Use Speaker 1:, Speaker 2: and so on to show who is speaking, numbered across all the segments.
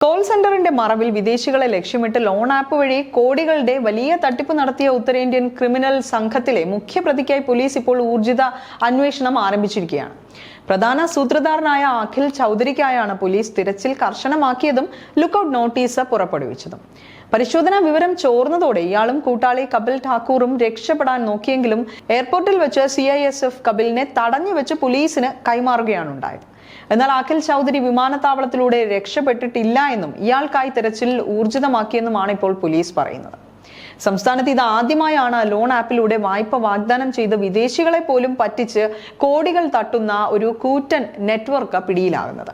Speaker 1: Call സെന്ററിന്റെ മറവിൽ വിദേശികളെ ലക്ഷ്യമിട്ട് ലോൺ ആപ്പ് വഴി കോടികളുടെ വലിയ തട്ടിപ്പ് നടത്തിയ ഉത്തരേന്ത്യൻ ക്രിമിനൽ സംഘത്തിലെ മുഖ്യപ്രതിക്കായി പോലീസ് ഇപ്പോൾ ഊർജിത അന്വേഷണം ആരംഭിച്ചിരിക്കുകയാണ്. പ്രധാന സൂത്രധാരനായ അഖിൽ ചൗധരിക്കായാണ് പോലീസ് തിരച്ചിൽ കർശനമാക്കിയതും ലുക്കൌട്ട് നോട്ടീസ് പുറപ്പെടുവിച്ചതും. പരിശോധനാ വിവരം ചോർന്നതോടെ ഇയാളും കൂട്ടാളി കപിൽ ഠാക്കൂറും രക്ഷപ്പെടാൻ നോക്കിയെങ്കിലും എയർപോർട്ടിൽ വെച്ച് CISF കപിലിനെ തടഞ്ഞു വെച്ച് പോലീസിന് കൈമാറുകയാണ് ഉണ്ടായത്. എന്നാൽ അഖിൽ ചൗധരി വിമാനത്താവളത്തിലൂടെ രക്ഷപ്പെട്ടിട്ടില്ല എന്നും ഇയാൾക്കായി തിരച്ചിൽ ഊർജിതമാക്കിയെന്നുമാണ് ഇപ്പോൾ പോലീസ് പറയുന്നത്. സംസ്ഥാനത്ത് ഇത് ആദ്യമായാണ് ലോൺ ആപ്പിലൂടെ വായ്പ വാഗ്ദാനം ചെയ്ത് വിദേശികളെ പോലും പറ്റിച്ച് കോടികൾ തട്ടുന്ന ഒരു കൂറ്റൻ നെറ്റ്വർക്ക് പിടിയിലാകുന്നത്.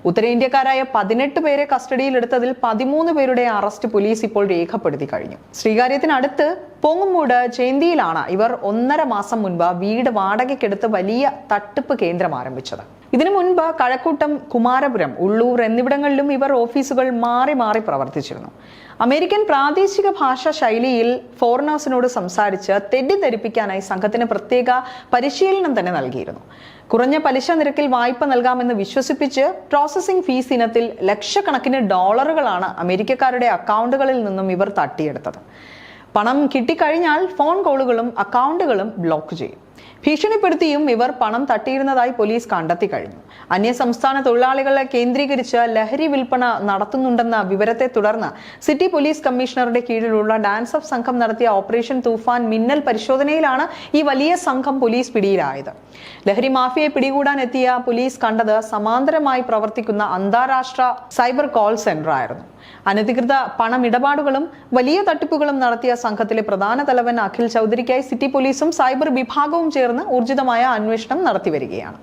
Speaker 1: ഉത്തരേന്ത്യക്കാരായ 18 പേരെ കസ്റ്റഡിയിലെടുത്തതിൽ 13 പേരുടെ അറസ്റ്റ് പോലീസ് ഇപ്പോൾ രേഖപ്പെടുത്തി കഴിഞ്ഞു. ശ്രീകാര്യത്തിനടുത്ത് പൊങ്ങുമൂട് ചേന്തിയിലാണ് ഇവർ 1.5 മാസം മുൻപ് വീട് വാടകയ്ക്കെടുത്ത് വലിയ തട്ടിപ്പ് കേന്ദ്രം ആരംഭിച്ചത്. ഇതിനു മുൻപ് കഴക്കൂട്ടം, കുമാരപുരം, ഉള്ളൂർ എന്നിവിടങ്ങളിലും ഇവർ ഓഫീസുകൾ മാറി മാറി പ്രവർത്തിച്ചിരുന്നു. അമേരിക്കൻ പ്രാദേശിക ഭാഷാ ശൈലിയിൽ ഫോറിനേഴ്സിനോട് സംസാരിച്ച് തെറ്റിദ്ധരിപ്പിക്കാനായി സംഘത്തിന് പ്രത്യേക പരിശീലനം തന്നെ നൽകിയിരുന്നു. കുറഞ്ഞ പലിശ നിരക്കിൽ വായ്പ നൽകാമെന്ന് വിശ്വസിപ്പിച്ച് പ്രോസസ്സിംഗ് ഫീസ് ഇനത്തിൽ ലക്ഷക്കണക്കിന് ഡോളറുകളാണ് അമേരിക്കക്കാരുടെ അക്കൗണ്ടുകളിൽ നിന്നും ഇവർ തട്ടിയെടുത്തത്. പണം കിട്ടിക്കഴിഞ്ഞാൽ ഫോൺ കോളുകളും അക്കൗണ്ടുകളും ബ്ലോക്ക് ചെയ്യും. ഭീഷണിപ്പെടുത്തിയും ഇവർ പണം തട്ടിയിരുന്നതായി പോലീസ് കണ്ടെത്തി കഴിഞ്ഞു. അന്യസംസ്ഥാന തൊഴിലാളികളെ കേന്ദ്രീകരിച്ച് ലഹരി വിൽപ്പന നടത്തുന്നുണ്ടെന്ന വിവരത്തെ തുടർന്ന് സിറ്റി പോലീസ് കമ്മീഷണറുടെ കീഴിലുള്ള ഡാൻസ് ഓഫ് സംഘം നടത്തിയ ഓപ്പറേഷൻ തൂഫാൻ മിന്നൽ പരിശോധനയിലാണ് ഈ വലിയ സംഘം പോലീസ് പിടിയിലായത്. ലഹരി മാഫിയയെ പിടികൂടാൻ എത്തിയ പോലീസ് കണ്ടത് സമാന്തരമായി പ്രവർത്തിക്കുന്ന അന്താരാഷ്ട്ര സൈബർ കോൾ സെന്റർ ആയിരുന്നു. അനധികൃത പണമിടപാടുകളും വലിയ തട്ടിപ്പുകളും നടത്തിയ സംഘത്തിലെ പ്രധാന തലവൻ അഖിൽ ചൗധരിക്കായി സിറ്റി പോലീസും സൈബർ വിഭാഗവും ചേർന്ന് ഊർജിതമായ അന്വേഷണം നടത്തിവരികയാണ്.